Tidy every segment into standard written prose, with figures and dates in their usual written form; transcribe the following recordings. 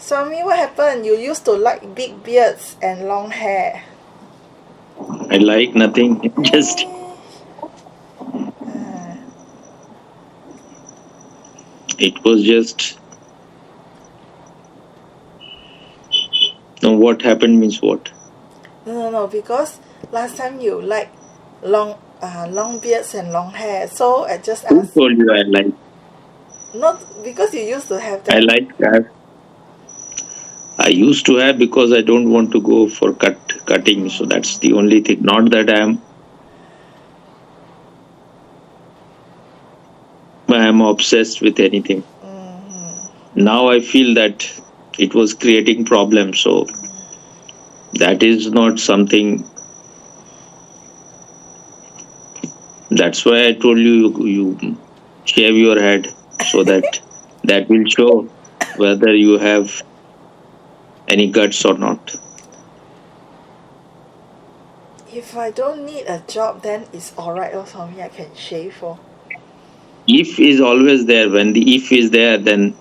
Swami, what happened? You used to like big beards and long hair. I like nothing. Just Uh, it was just no. What happened means what? no, because last time you like long beards and long hair. So I just Who asked, told you I like? not because you used to have I that. like that. I used to have because I don't want to go for cutting. So that's the only thing. Not that I am obsessed with anything. Now I feel that it was creating problems. So that is not something. That's why I told you shave your head so that will show whether you have any guts or not. If I don't need a job, then it's alright. Also, for me, I can shave for. If is always there. When the if is there, then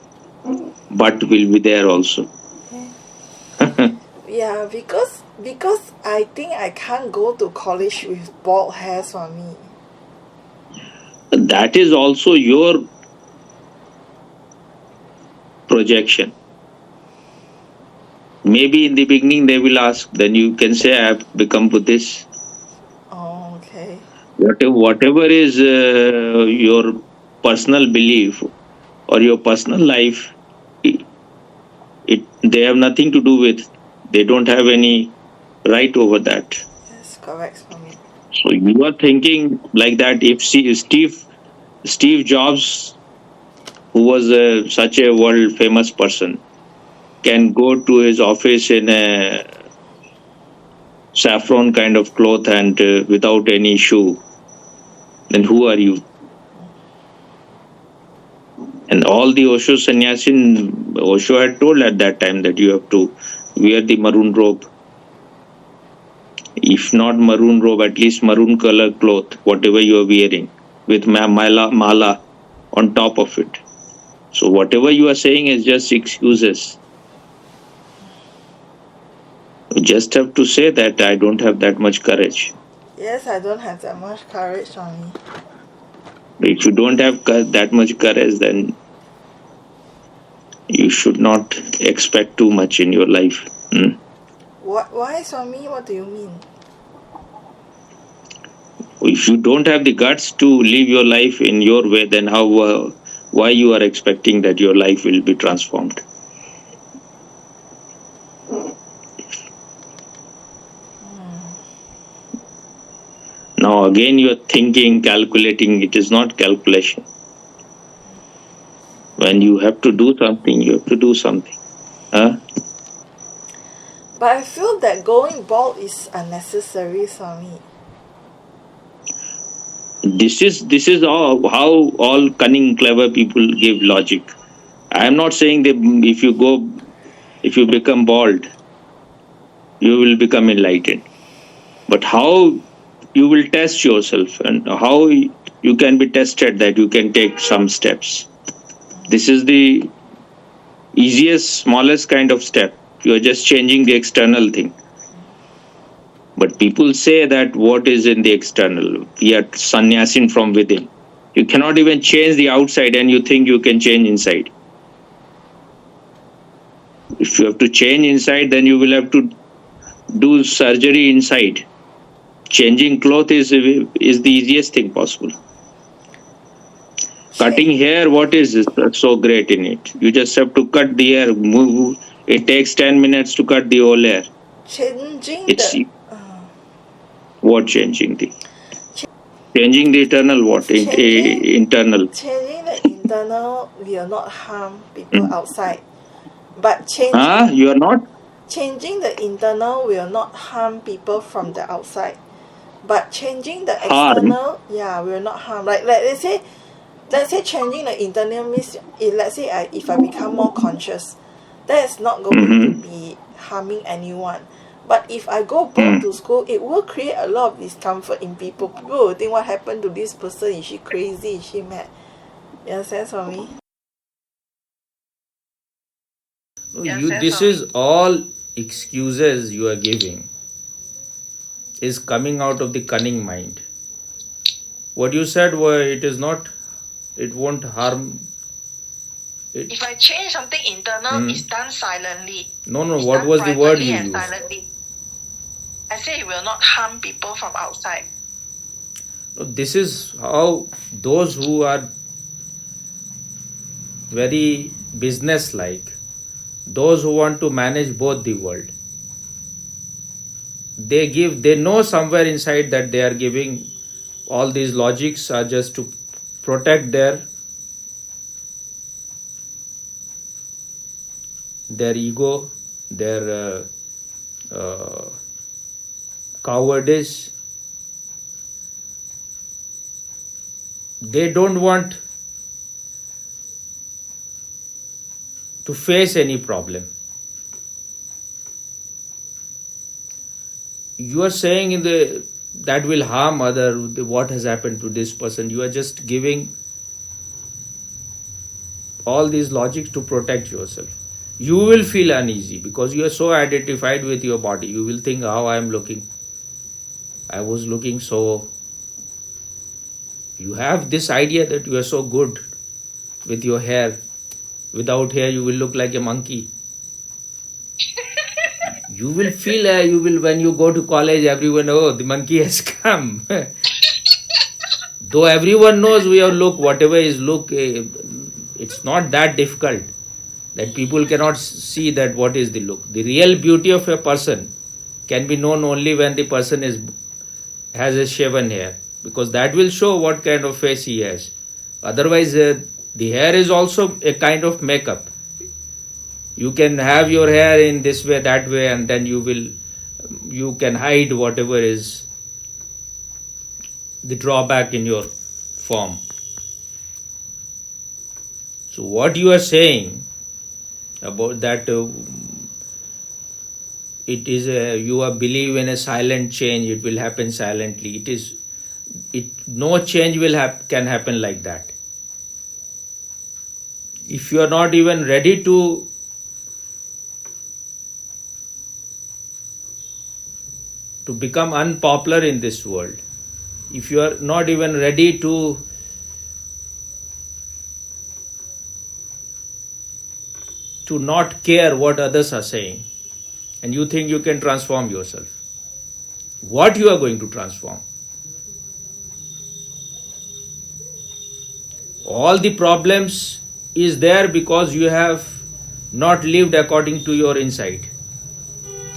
but will be there also. Yeah, because I think I can't go to college with bald hairs for me. That is also your projection. Maybe in the beginning they will ask, then you can say, I have become Buddhist. Oh, okay. Whatever is your personal belief or your personal life, they have nothing to do with. They don't have any right over that. Yes, correct for me. So you are thinking like that. If Steve Jobs, who was such a world famous person, can go to his office in a saffron kind of cloth and without any shoe, then who are you? And all the Osho sannyasin, Osho had told at that time that you have to wear the maroon robe. If not maroon robe, at least maroon color cloth, whatever you are wearing, with mala on top of it. So whatever you are saying is just excuses. You just have to say that I don't have that much courage. Yes, I don't have that much courage on me. If you don't have that much courage, then you should not expect too much in your life. What? Why, Swami? What do you mean? If you don't have the guts to live your life in your way, then why you are expecting that your life will be transformed? Now again you are thinking, calculating. It is not calculation. When you have to do something, you have to do something. But I feel that going bald is unnecessary, Swami. This is how all cunning, clever people give logic. I am not saying that if you become bald, you will become enlightened. But how you will test yourself and how you can be tested that you can take some steps. This is the easiest, smallest kind of step. You are just changing the external thing. But people say that what is in the external? We are sannyasin from within. You cannot even change the outside and you think you can change inside. If you have to change inside, then you will have to do surgery inside. Changing cloth is the easiest thing possible. Cutting hair, what is so great in it? You just have to cut the hair. It takes 10 minutes to cut the whole hair. Changing It's the what changing the eternal what internal. changing the internal will not harm people outside. But You are not changing the internal will not harm people from the outside. But changing the harm. external, yeah, will not harm. Like let's say changing the internal means let's say if I become more conscious, that is not going to be harming anyone. But if I go bald to school, it will create a lot of discomfort in people. People will think, what happened to this person? Is she crazy? Is she mad? You understand for me? No, Yes, you. yes, This sorry. is all excuses you are giving. Is coming out of the cunning mind. What you said was it is not. It won't harm. It. If I change something internal, Hmm. it's done silently. No, no. It's What done was the word privately you and used? silently. I say it will not harm people from outside. No, this is how those who are very business-like, those who want to manage both the world, they know somewhere inside that they are giving all these logics are just to protect their ego, their cowardice. They don't want to face any problem. You are saying in the that will harm other, what has happened to this person. You are just giving all these logics to protect yourself. You will feel uneasy because you are so identified with your body. You will think how I am looking. I was looking so. You have this idea that you are so good with your hair. Without hair, you will look like a monkey. You will feel, when you go to college, everyone, oh, the monkey has come. Though everyone knows we are look, whatever is look, it's not that difficult that people cannot see that what is the look. The real beauty of a person can be known only when the person has a shaven hair, because that will show what kind of face he has. Otherwise, the hair is also a kind of makeup. You can have your hair in this way, that way, and then you can hide whatever is the drawback in your form. So what you are saying about that, it is you are believe in a silent change. It will happen silently. No change can happen like that. If you are not even ready to become unpopular in this world, if you are not even ready to not care what others are saying, and you think you can transform yourself, what you are going to transform? All the problems is there because you have not lived according to your inside.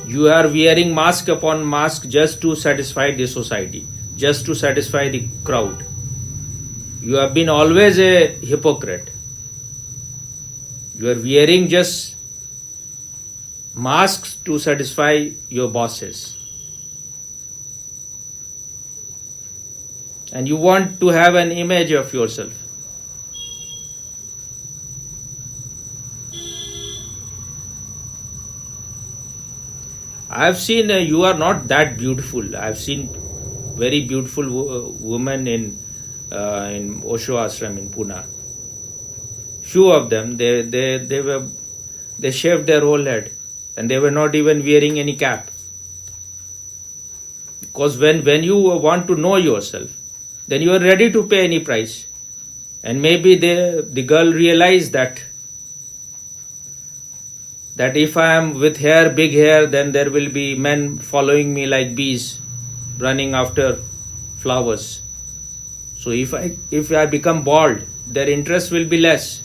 You are wearing mask upon mask just to satisfy the society, just to satisfy the crowd. You have been always a hypocrite. You are wearing just masks to satisfy your bosses. And you want to have an image of yourself. I have seen you are not that beautiful. I have seen very beautiful women in Osho Ashram in Pune. Few of them, they shaved their whole head, and they were not even wearing any cap. Because when you want to know yourself, then you are ready to pay any price. And maybe the girl realized that if I am with hair, big hair, then there will be men following me like bees, running after flowers. So if I become bald, their interest will be less,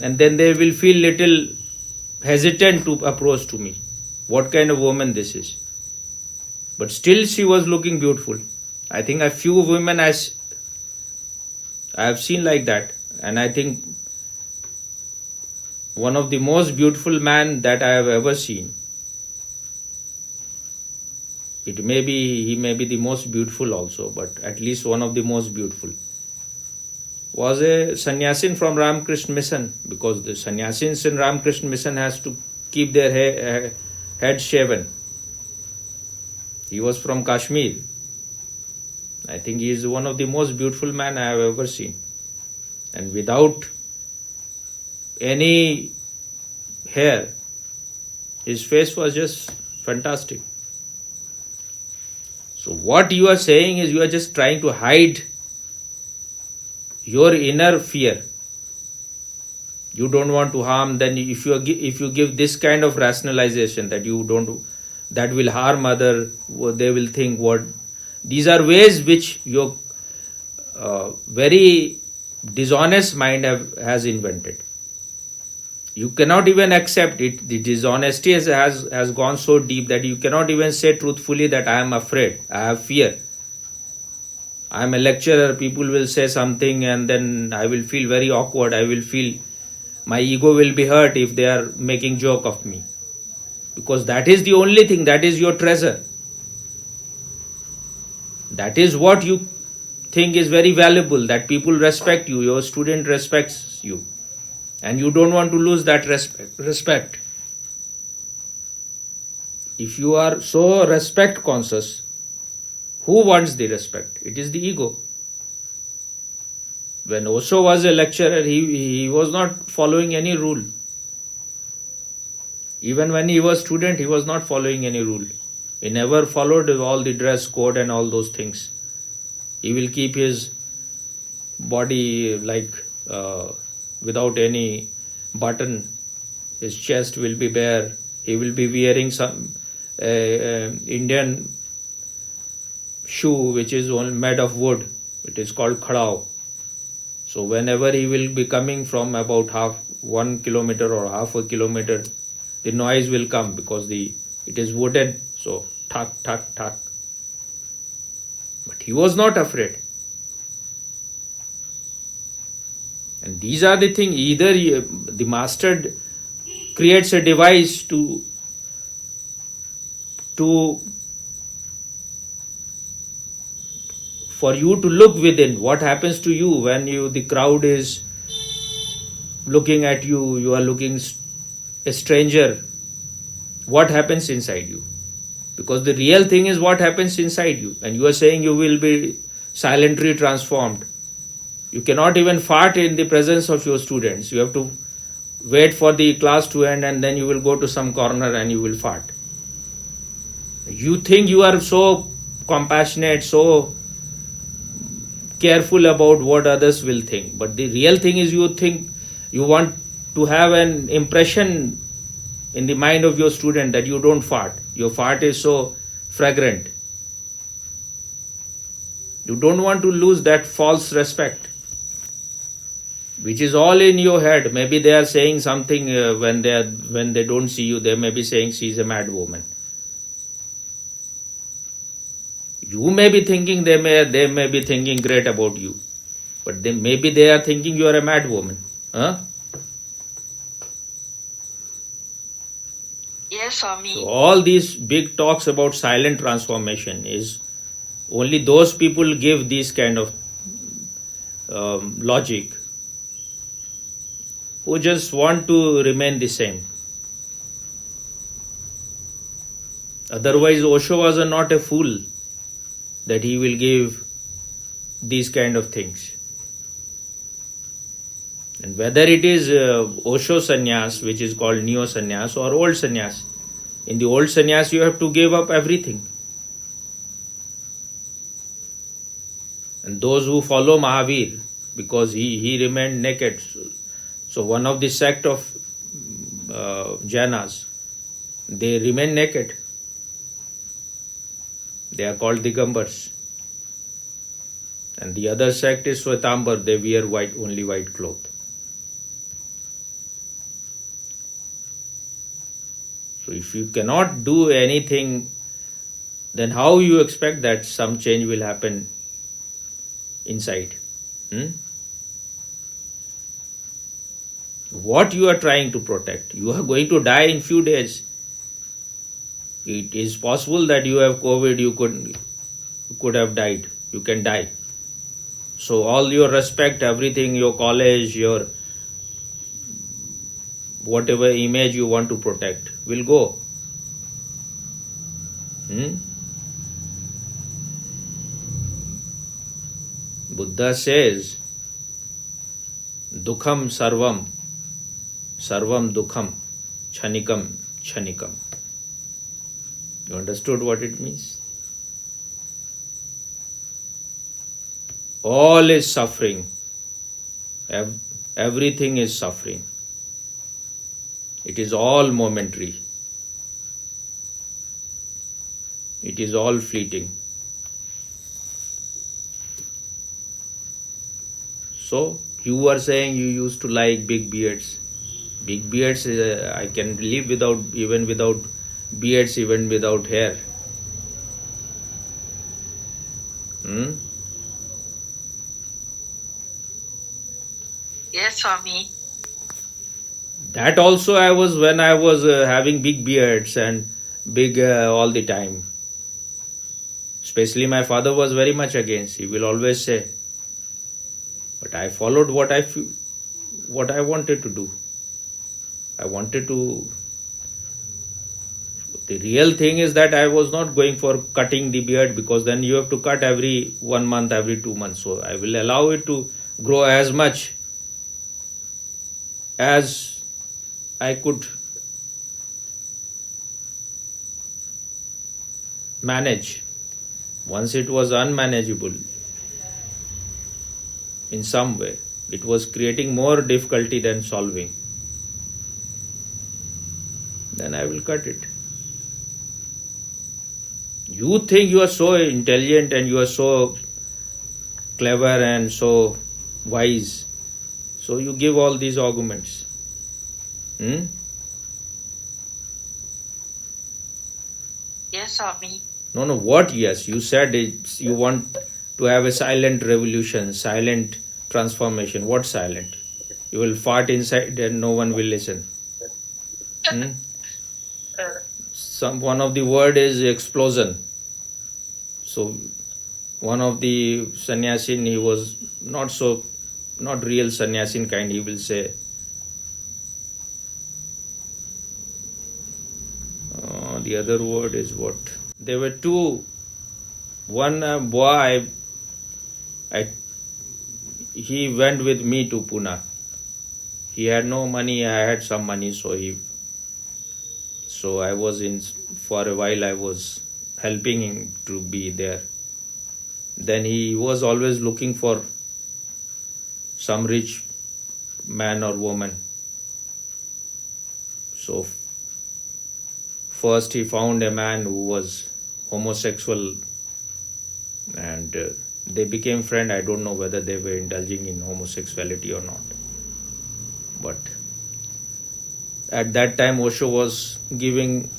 and then they will feel little hesitant to approach to me. What kind of woman this is? But still, she was looking beautiful. I think a few women I have seen like that, and I think one of the most beautiful man that I have ever seen. He may be the most beautiful also, but at least one of the most beautiful. Was a sannyasin from Ramakrishna Mission, because the sannyasins in Ramakrishna Mission has to keep their head shaven. He was from Kashmir. I think he is one of the most beautiful man I have ever seen. And without any hair, his face was just fantastic. So what you are saying is you are just trying to hide your inner fear. You don't want to harm. Then if you give this kind of rationalization that you don't, that will harm other, they will think what. These are ways which your very dishonest mind has invented. You cannot even accept it. The dishonesty has gone so deep that you cannot even say truthfully that I am afraid, I have fear. I am a lecturer, people will say something and then I will feel very awkward. I will feel my ego will be hurt if they are making joke of me. Because that is the only thing, that is your treasure. That is what you think is very valuable, that people respect you, your student respects you. And you don't want to lose that respect. If you are so respect conscious, who wants the respect? It is the ego. When Osho was a lecturer, he was not following any rule. Even when he was student, he was not following any rule. He never followed all the dress code and all those things. He will keep his body like without any button. His chest will be bare. He will be wearing some Indian shoe which is made of wood. It is called khadao. So whenever he will be coming from about 1 kilometer or half a kilometer, the noise will come because it is wooden. So thak, thak, thak. But he was not afraid. And these are the things, either the master creates a device to for you to look within. What happens to you when the crowd is looking at you, you are looking a stranger. What happens inside you? Because the real thing is what happens inside you. And you are saying you will be silently transformed. You cannot even fart in the presence of your students. You have to wait for the class to end and then you will go to some corner and you will fart. You think you are so compassionate, so careful about what others will think. But the real thing is you think you want to have an impression in the mind of your student that you don't fart. Your fart is so fragrant. You don't want to lose that false respect, which is all in your head. Maybe they are saying something when they don't see you. They may be saying she is a mad woman. You may be thinking they may be thinking great about you, but maybe they are thinking you are a mad woman. Huh? Yes, Swami. So all these big talks about silent transformation is only those people give these kind of logic who just want to remain the same. Otherwise, Osho was not a fool that he will give these kind of things. And whether it is Osho sannyas, which is called neo sannyas, or old sannyas, in the old sannyas you have to give up everything. And those who follow Mahavir, because he remained naked. So one of the sect of Jainas, they remain naked. They are called Digambars. And the other sect is Swetambar, they wear only white cloth. So if you cannot do anything, then how you expect that some change will happen inside? What you are trying to protect? You are going to die in few days. It is possible that you have COVID, you could have died. You can die. So all your respect, everything, your college, your whatever image you want to protect will go. Buddha says, Dukham sarvam, sarvam dukham. Chanikam, Chanikam. You understood what it means? All is suffering. Everything is suffering. It is all momentary. It is all fleeting. So, you were saying you used to like big beards. Big beards, I can live even without beards, even without hair. Yes, Swami. That also I was when I was having big beards and big all the time. Especially my father was very much against. He will always say. But I followed what I wanted to do. I wanted to. The real thing is that I was not going for cutting the beard, because then you have to cut every 1 month, every 2 months. So I will allow it to grow as much as I could manage. Once it was unmanageable in some way, it was creating more difficulty than solving, then I will cut it. You think you are so intelligent and you are so clever and so wise, so you give all these arguments. Yes, Swami. No, what yes? You said you want to have a silent revolution, silent transformation. What silent? You will fart inside and no one will listen. One of the word is explosion. So one of the sannyasin, he was not real sannyasin kind, he will say, the other word is what? There were two. One boy, he went with me to Pune. He had no money, I had some money, so I was for a while I was helping him to be there. Then he was always looking for some rich man or woman. So first he found a man who was homosexual, and they became friends. I don't know whether they were indulging in homosexuality or not. But at that time Osho was giving,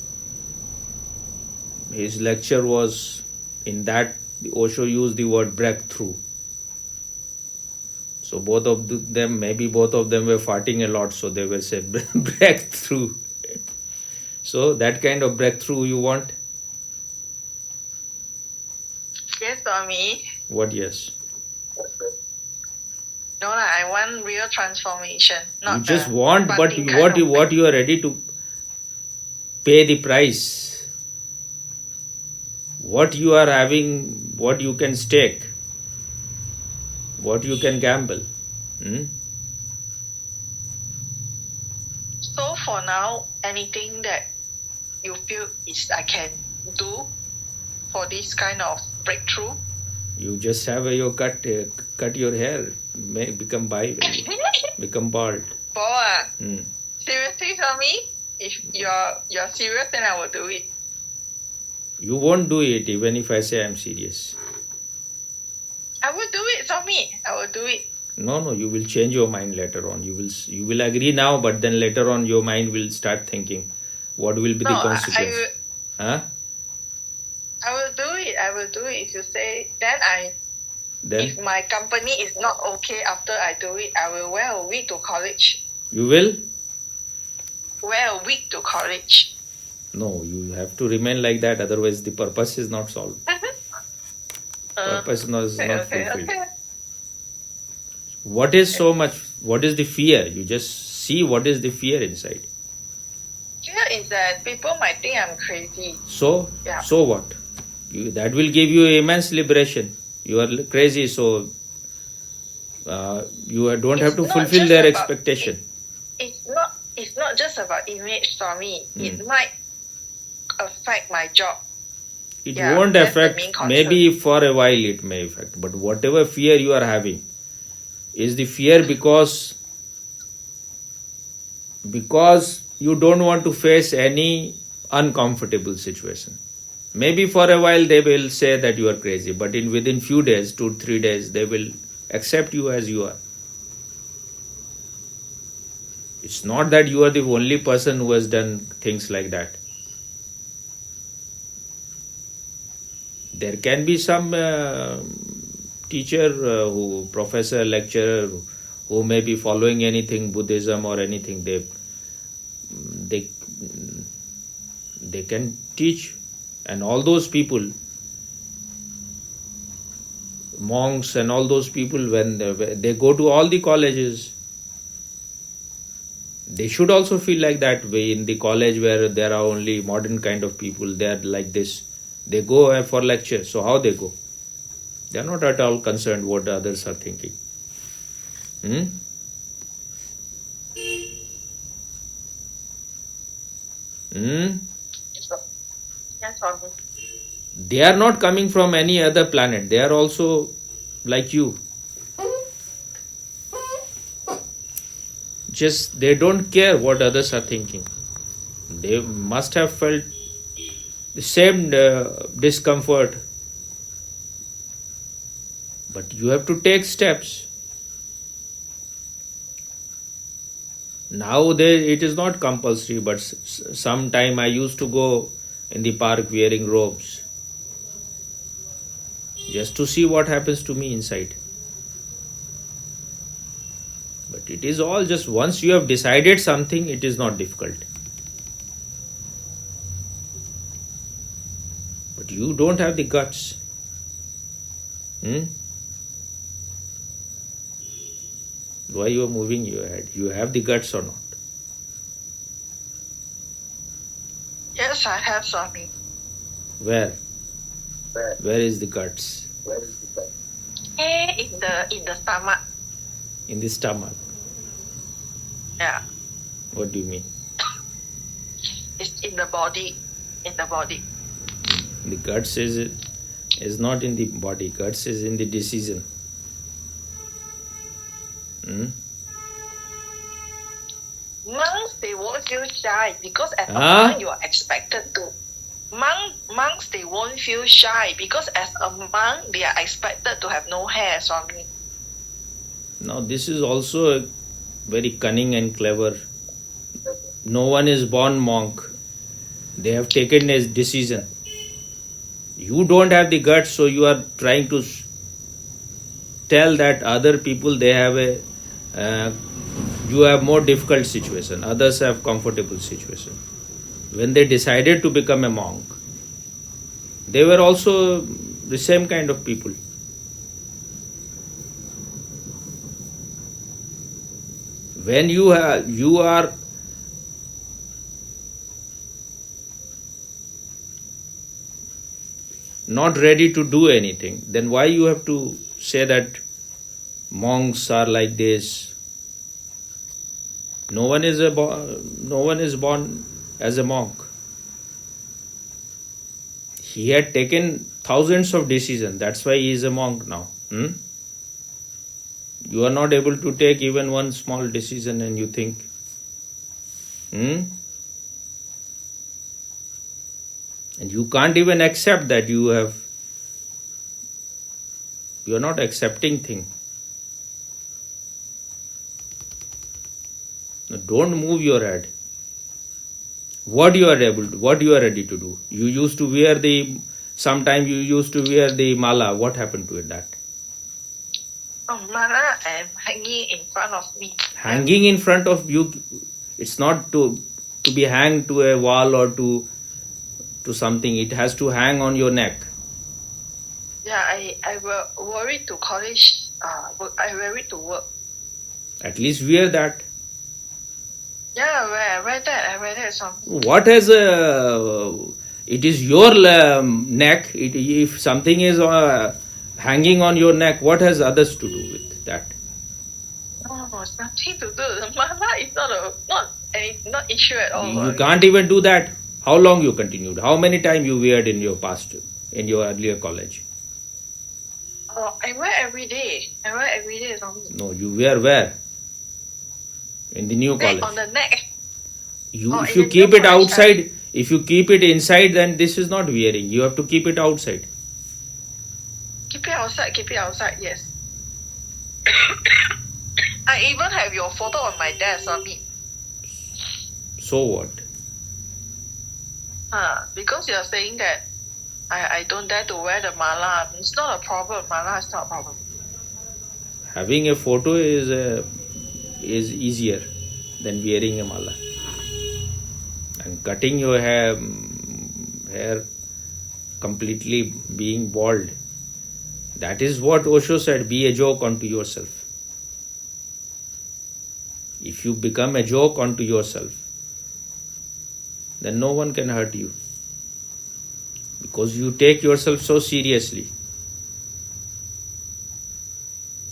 his lecture was in that, Osho used the word breakthrough. So both of them were farting a lot, so they will say breakthrough. So that kind of breakthrough you want? Yes, Swami. What yes? No, I want real transformation. Not You just want, but what you are ready to pay the price. What you are having, what you can stake, what you can gamble. So for now, anything that you feel is I can do for this kind of breakthrough? You just have your cut your hair, become bald. Seriously, Swami? If you're serious, then I will do it. You won't do it even if I say I'm serious. I will do it, Swami. I will do it. No, you will change your mind later on. You will agree now, but then later on your mind will start thinking, what will be the consequence? I will do it. If you say, then if my company is not okay after I do it, I will wear a wig to college. You will? Wear a wig to college. No, you have to remain like that, otherwise the purpose is not solved. Purpose is not fulfilled. Okay. What is the fear? You just see what is the fear inside. Fear is that people might think I'm crazy. So what? That will give you immense liberation. You are crazy, so you don't have to fulfill their expectation. It's not not just about image, Swami. It might affect my job. It Yeah, won't that's the affect, main concern. maybe for a while it may affect, but whatever fear you are having is the fear because you don't want to face any uncomfortable situation. Maybe for a while they will say that you are crazy, but within few days, 2-3 days, they will accept you as you are. It's not that you are the only person who has done things like that. There can be some teacher, professor, lecturer who may be following anything, Buddhism or anything. They can teach, and all those people, monks and all those people, when they go to all the colleges, they should also feel like that way. In the college where there are only modern kind of people, they are like this. They go for lecture. So how they go? They are not at all concerned what others are thinking. Yes, Swami. They are not coming from any other planet. They are also like you. Just they don't care what others are thinking. They must have felt the same discomfort. But you have to take steps. Now it is not compulsory, but sometime I used to go in the park wearing robes just to see what happens to me inside. But it is all just once you have decided something, it is not difficult. But you don't have the guts. Why you are moving your head? You have the guts or not? Yes, I have, Swami. Where? Where is the guts? In the stomach. In the stomach. Yeah. What do you mean? It's in the body. In the body. The guts is not in the body. Guts is in the decision. Monks, they won't feel shy because as a monk, you are expected to. Monks, they won't feel shy because as a monk, they are expected to have no hair, Swami. Now, this is also very cunning and clever. No one is born monk. They have taken a decision. You don't have the guts, so you are trying to tell that other people they have you have more difficult situation. Others have comfortable situation. When they decided to become a monk, they were also the same kind of people. When you are not ready to do anything, then why you have to say that monks are like this? No one is born as a monk. He had taken thousands of decisions. That's why he is a monk now. You are not able to take even one small decision and you think. And you can't even accept that you are not accepting thing. Now don't move your head. What you are ready to do? You used to wear sometime you used to wear the mala. What happened to it that? Mala hanging in front of me. Hanging in front of you, it's not to be hanged to a wall or to something. It has to hang on your neck. Yeah, I wear it to college. I wear it to work. At least wear that. Yeah, I wear that. So. What has it is your neck. If something is hanging on your neck, what has others to do with that? No, it's nothing to do. Mala is not issue at all. You can't even do that. How long you continued? How many times you weared in your past, in your earlier college? I wear every day. Zombie. No, you wear where? In the new college. On the neck. If you keep it outside, if you keep it inside, then this is not wearing. You have to keep it outside. Keep it outside, yes. I even have your photo on my desk, Zombie. So what? Because you're saying that I don't dare to wear the mala. It's not a problem. Mala is not a problem. Having a photo is easier than wearing a mala. And cutting your hair completely, being bald. That is what Osho said, be a joke unto yourself. If you become a joke unto yourself, then no one can hurt you. Because you take yourself so seriously,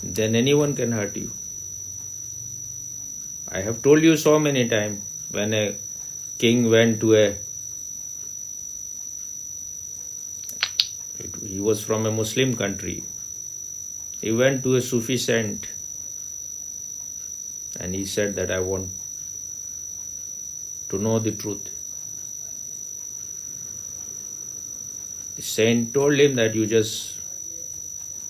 then anyone can hurt you. I have told you so many times, when a king went to he was from a Muslim country. He went to a Sufi saint and he said that I want to know the truth. The saint told him that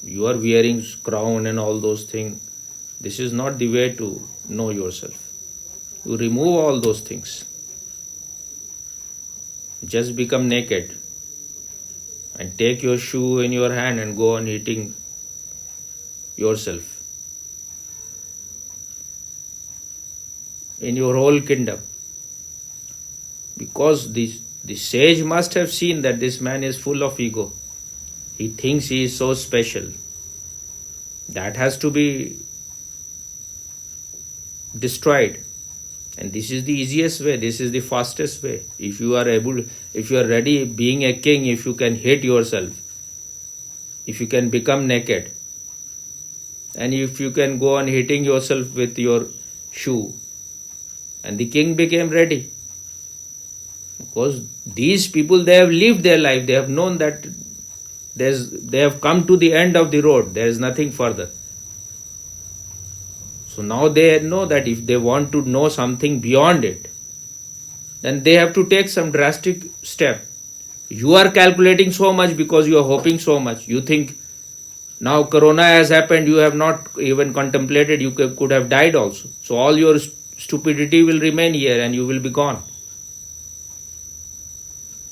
you are wearing crown and all those things. This is not the way to know yourself. You remove all those things. Just become naked and take your shoe in your hand and go on hitting yourself in your whole kingdom. Because the sage must have seen that this man is full of ego. He thinks he is so special. That has to be destroyed. And this is the easiest way, this is the fastest way. If you are ready, being a king, if you can hate yourself, if you can become naked, and if you can go on hitting yourself with your shoe, and the king became ready. Because these people, they have lived their life, they have known that they have come to the end of the road, there is nothing further. So now they know that if they want to know something beyond it, then they have to take some drastic step. You are calculating so much because you are hoping so much. You think now corona has happened, you have not even contemplated, you could have died also. So all your stupidity will remain here and you will be gone.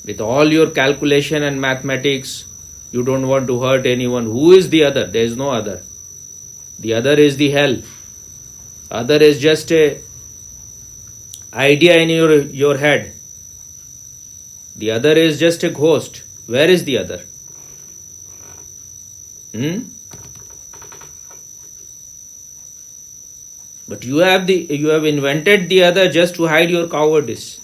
With all your calculation and mathematics, you don't want to hurt anyone. Who is the other? There is no other. The other is the hell. Other is just a idea in your head. The other is just a ghost. Where is the other? But you have invented the other just to hide your cowardice.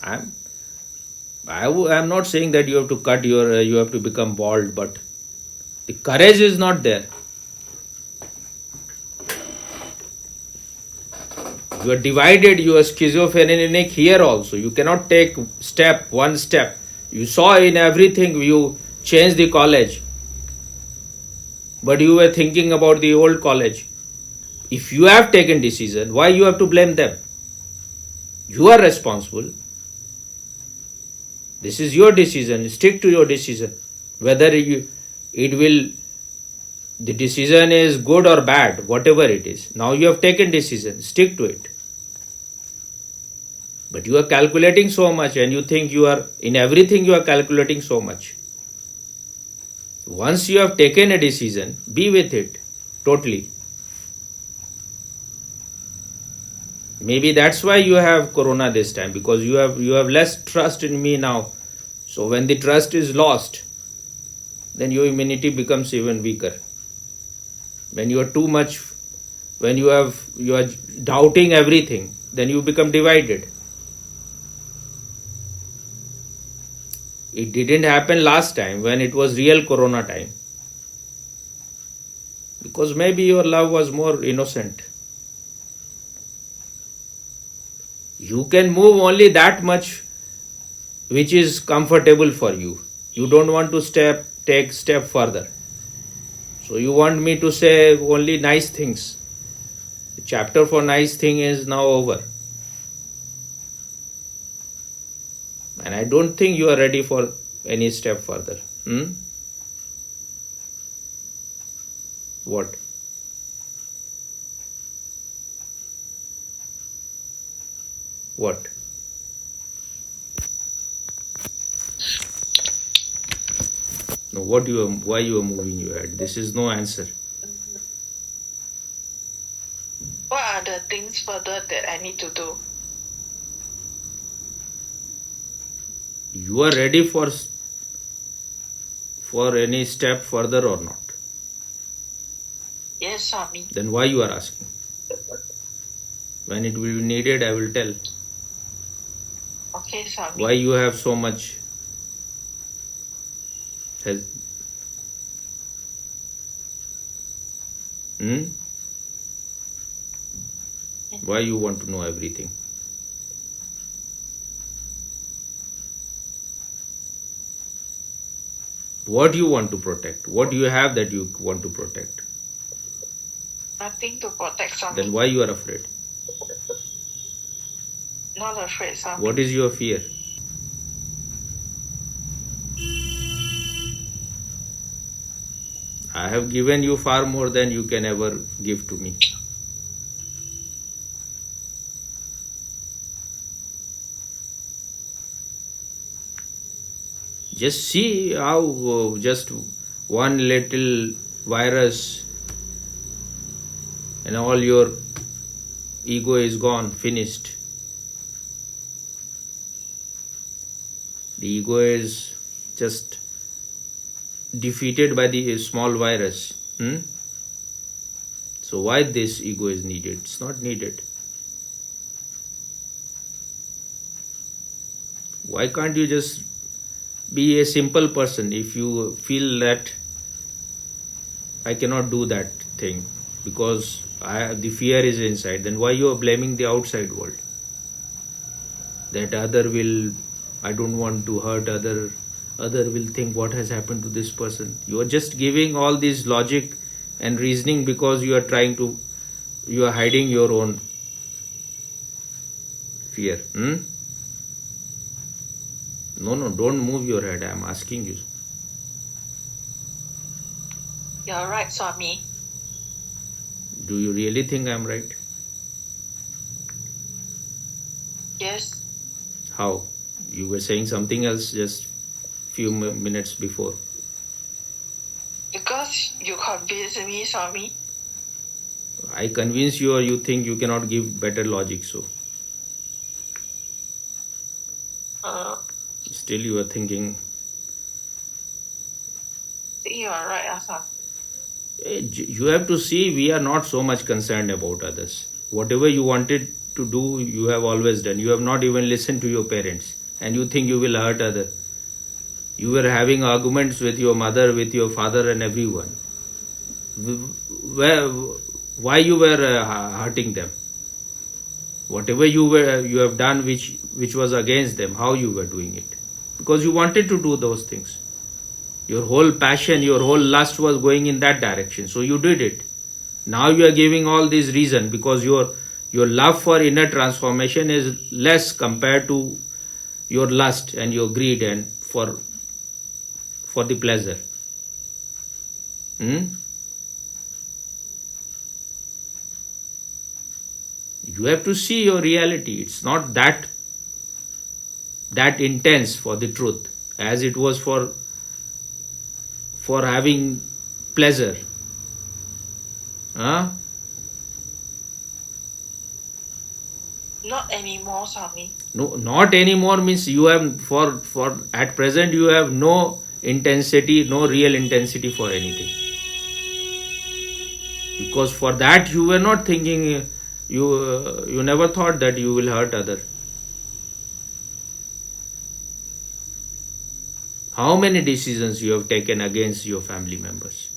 I'm not saying that you have to you have to become bald, but the courage is not there. You are divided, you are schizophrenic here also. You cannot take one step. You saw in everything, you changed the college. But you were thinking about the old college. If you have taken decision, why you have to blame them? You are responsible. This is your decision. Stick to your decision. Whether the decision is good or bad, whatever it is. Now you have taken decision. Stick to it. But you are calculating so much and you think in everything you are calculating so much. Once you have taken a decision, be with it totally. Maybe that's why you have corona this time, because you have less trust in me now. So when the trust is lost, then your immunity becomes even weaker. When you are too much, when you are doubting everything, then you become divided. It didn't happen last time when it was real corona time. Because maybe your love was more innocent. You can move only that much which is comfortable for you. You don't want to take step further. So you want me to say only nice things. The chapter for nice thing is now over. And I don't think you are ready for any step further. What? What? No, why you are moving your head? This is no answer. What are the things further that I need to do? You are ready for any step further or not? Yes, Swami. Then why you are asking? When it will be needed, I will tell. Okay, Swami. Why you have so much help? Why you want to know everything? What you want to protect? What do you have that you want to protect? Nothing to protect, Swami. Then why you are afraid? Not afraid, Swami. What is your fear? I have given you far more than you can ever give to me. Just see how just one little virus and all your ego is gone, finished. The ego is just defeated by the small virus. So why this ego is needed? It's not needed. Why can't you just be a simple person? If you feel that I cannot do that thing because the fear is inside, then why you are blaming the outside world? That I don't want to hurt other will think what has happened to this person. You are just giving all this logic and reasoning because you are hiding your own fear. No, don't move your head. I am asking you. You're right, Swami. Do you really think I am right? Yes. How? You were saying something else just few minutes before. Because you convinced me, Swami. I convince you or you think you cannot give better logic, so. Still you are thinking. You are right, Swami. You have to see we are not so much concerned about others. Whatever you wanted to do, you have always done. You have not even listened to your parents. And you think you will hurt others. You were having arguments with your mother, with your father and everyone. Why you were hurting them? Whatever you have done which was against them, how you were doing it? Because you wanted to do those things. Your whole passion, your whole lust was going in that direction. So you did it. Now you are giving all these reasons because your love for inner transformation is less compared to your lust and your greed and for the pleasure. You have to see your reality. It's not that intense for the truth as it was for having pleasure. Not anymore, Swami. No, not anymore means you have for at present you have no intensity, no real intensity for anything. Because for that you were not thinking, you never thought that you will hurt other. How many decisions you have taken against your family members?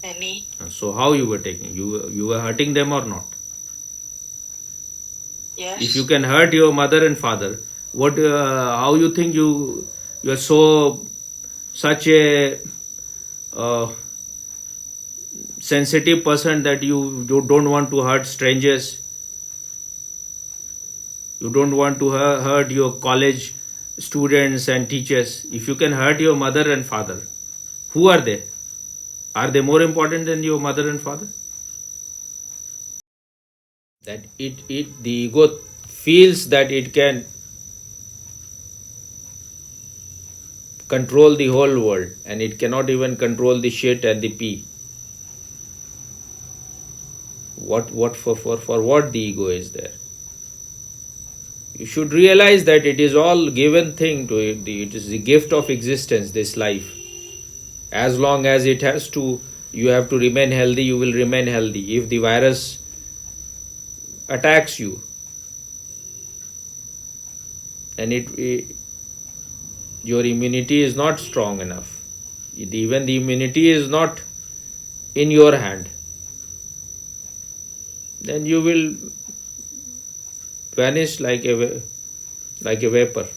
Any. So how you were taking? You were hurting them or not? Yes. If you can hurt your mother and father, what? How you think you are so such a sensitive person that you don't want to hurt strangers? You don't want to hurt your college students and teachers. If you can hurt your mother and father, who are they? Are they more important than your mother and father? That the ego feels that it can control the whole world, and it cannot even control the shit and the pee. What for what the ego is there? You should realize that it is all given thing to it. It is the gift of existence, this life. As long as it has to, you have to remain healthy, you will remain healthy. If the virus attacks you, and your immunity is not strong enough, even the immunity is not in your hand, then you will vanish like a vapor.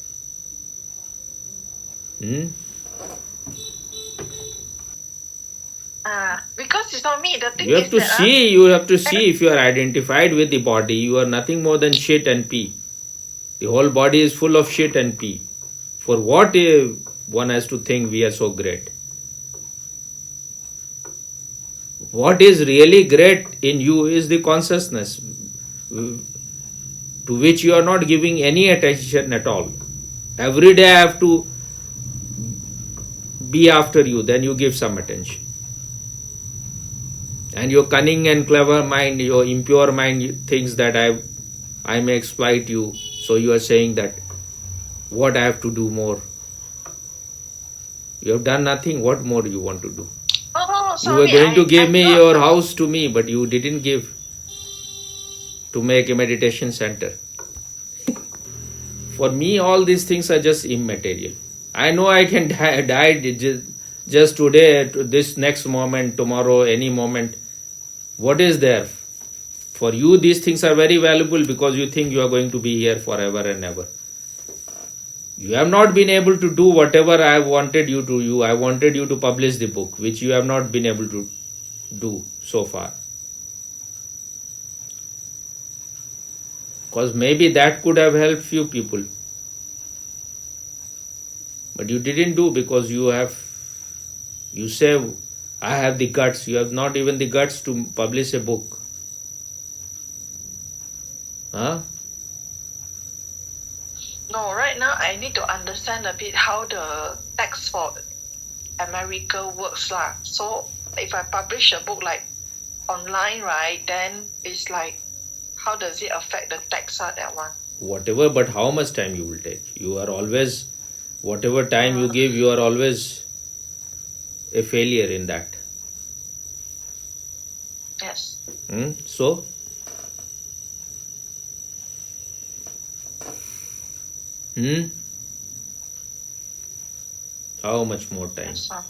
Because it's not me. The thing You is have to that, see. You have to see if you are identified with the body. You are nothing more than shit and pee. The whole body is full of shit and pee. For what one has to think we are so great? What is really great in you is the consciousness, to which you are not giving any attention at all. Every day I have to be after you, then you give some attention. And your cunning and clever mind, your impure mind thinks that I may exploit you. So you are saying that what I have to do more. You have done nothing. What more you want to do? oh, You were sorry, going to give I'm me not- your house to me, but you didn't give to make a meditation center. For me, all these things are just immaterial. I know I can die just today, this next moment, tomorrow, any moment. What is there? For you, these things are very valuable because you think you are going to be here forever and ever. You have not been able to do whatever I wanted you to do. I wanted you to publish the book, which you have not been able to do so far. Because maybe that could have helped few people. But you didn't do because you say, I have the guts. You have not even the guts to publish a book. Huh? No, right now I need to understand a bit how the tax for America works lah. So if I publish a book like online, right, then it's like, how does it affect the tax that one? Whatever, but how much time you will take? You are always, whatever time you give, you are always a failure in that. Yes. So? How much more time? Yes, sir.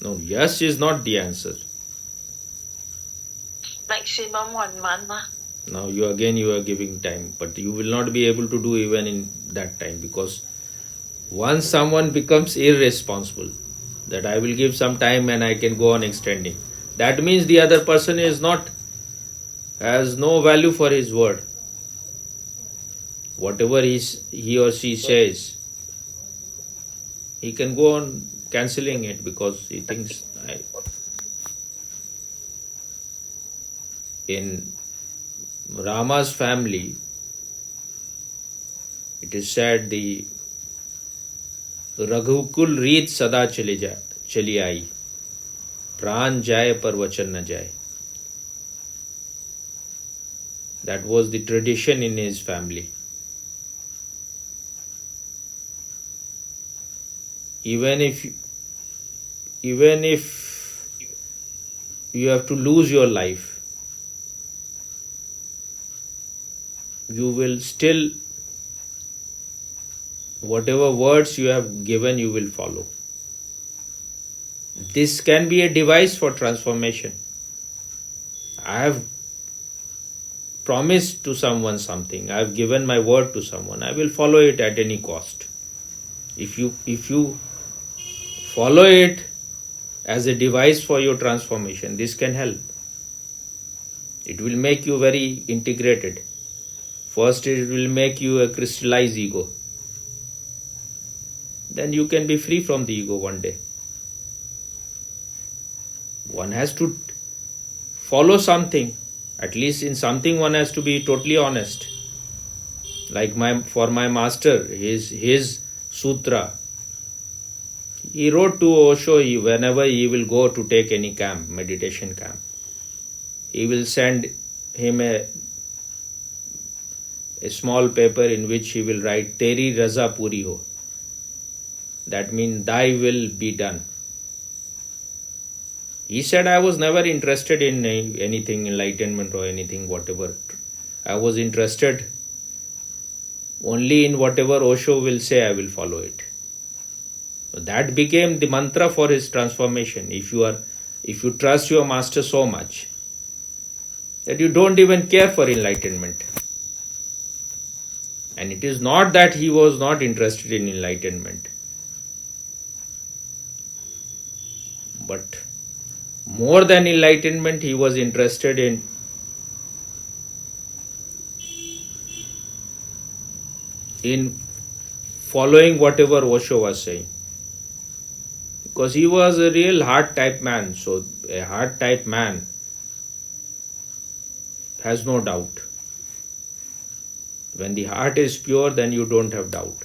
No, yes is not the answer. Maximum 1 month. Now you are giving time, but you will not be able to do even in that time, because once someone becomes irresponsible, that I will give some time and I can go on extending, that means the other person has no value for his word. Whatever he or she says, he can go on cancelling it because he thinks in Rama's family, it is said the Raghukul Reet Sada Chali Aayi, Pran Jaye Par Vachan Na Jaye. That was the tradition in his family. Even if you have to lose your life, you will still, whatever words you have given, you will follow. This can be a device for transformation. I have promised to someone something. I have given my word to someone. I will follow it at any cost. If you follow it as a device for your transformation, this can help. It will make you very integrated. First, it will make you a crystallized ego. Then you can be free from the ego one day. One has to follow something. At least in something one has to be totally honest. Like for my master, his sutra. He wrote to Osho whenever he will go to take any camp, meditation camp. He will send him a small paper in which he will write Teri Raza Puri Ho. That means thy will be done. He said, I was never interested in anything, enlightenment or anything, whatever. I was interested only in whatever Osho will say, I will follow it. So that became the mantra for his transformation. If you trust your master so much that you don't even care for enlightenment. And it is not that he was not interested in enlightenment. But more than enlightenment, he was interested in following whatever Osho was saying. Because he was a real heart type man. So a heart type man has no doubt. When the heart is pure, then you don't have doubt.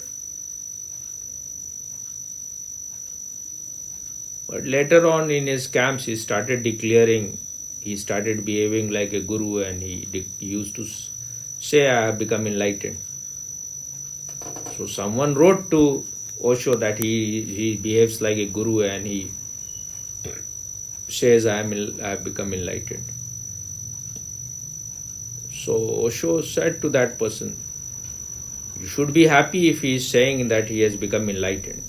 But later on in his camps, he started behaving like a guru, and he used to say, I have become enlightened. So someone wrote to Osho that he behaves like a guru and he says, I have become enlightened. So Osho said to that person, you should be happy if he is saying that he has become enlightened.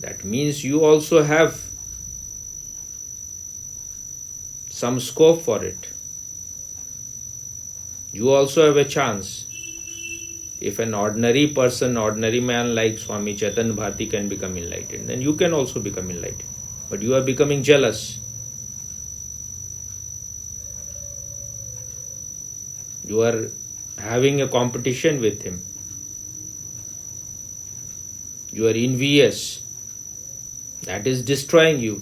That means you also have some scope for it. You also have a chance. If an ordinary man like Swami Chaitanya Bharati can become enlightened, then you can also become enlightened. But you are becoming jealous. You are having a competition with him. You are envious. That is destroying you.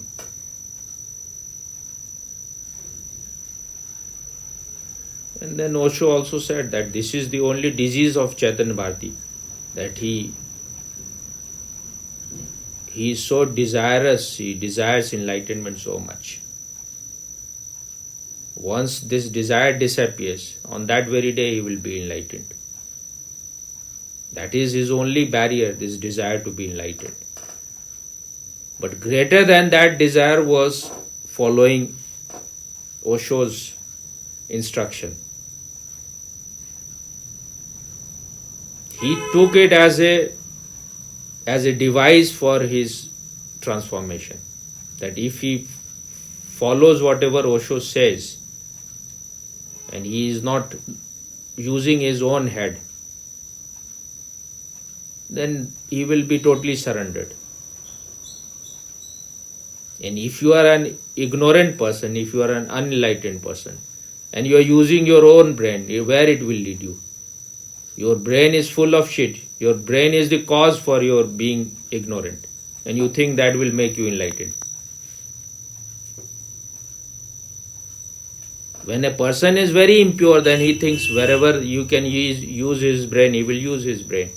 And then Osho also said that this is the only disease of Chaitanya Bharati, that he is so desirous, he desires enlightenment so much. Once this desire disappears, on that very day he will be enlightened. That is his only barrier, this desire to be enlightened. But greater than that desire was following Osho's instruction. He took it as a device for his transformation. That if he follows whatever Osho says, and he is not using his own head, then he will be totally surrendered. And if you are an ignorant person, if you are an unenlightened person, and you are using your own brain, where it will lead you? Your brain is full of shit. Your brain is the cause for your being ignorant. And you think that will make you enlightened. When a person is very impure, then he thinks wherever you can use his brain, he will use his brain.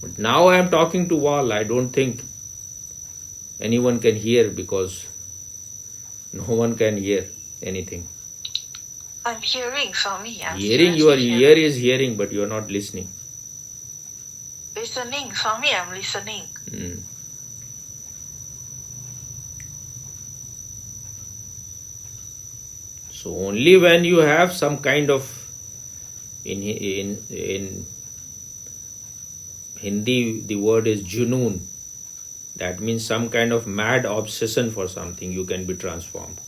But now I am talking to wall. I don't think anyone can hear, because no one can hear anything. I'm hearing, Swami. Your ear is hearing, but you are not listening. Listening, Swami, I'm listening. So only when you have some kind of in Hindi, the word is junoon. That means some kind of mad obsession for something, you can be transformed.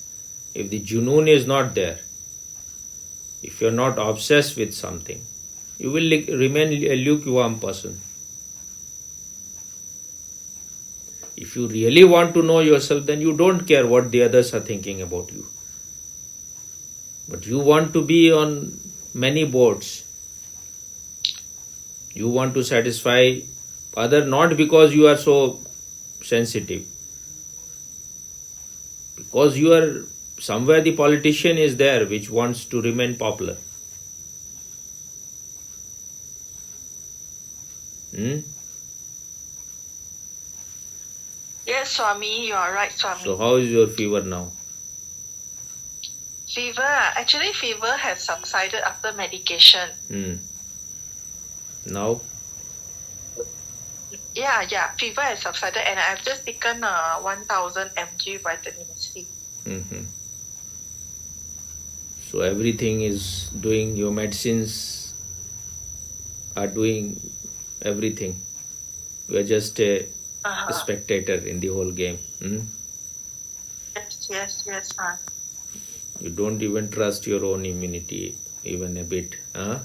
If the junoon is not there, if you're not obsessed with something, you will remain a lukewarm person. If you really want to know yourself, then you don't care what the others are thinking about you. But you want to be on many boards. You want to satisfy other, not because you are so sensitive. Because you are somewhere, the politician is there which wants to remain popular. Yes, Swami, you are right, Swami. So how is your fever now? Fever, actually fever has subsided after medication. Now? Yeah, fever has subsided and I've just taken 1000 mg vitamin C. So everything is doing, your medicines are doing everything. You are just a spectator in the whole game. Yes, You don't even trust your own immunity even a bit. It's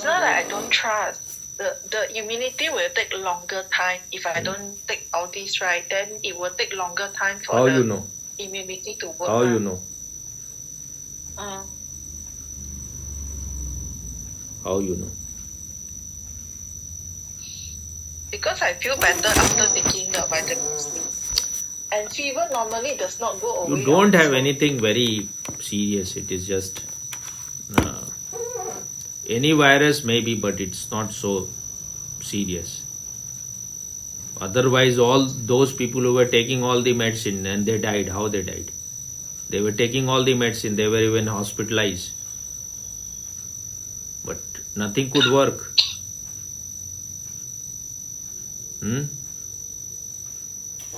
not that I don't trust. The immunity will take longer time. If I don't take all this right, then it will take longer time for How the you know? immunity to work. How you know? How you know? Because I feel better after taking the vitamin C. And fever normally does not go away. You don't have also. anything very serious. It is just any virus maybe, but it's not so serious. Otherwise, all those people who were taking all the medicine and they died, how they died? They were taking all the medicine, they were even hospitalized. But nothing could work.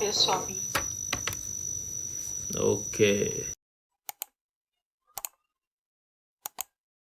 Yes, Swami. Okay.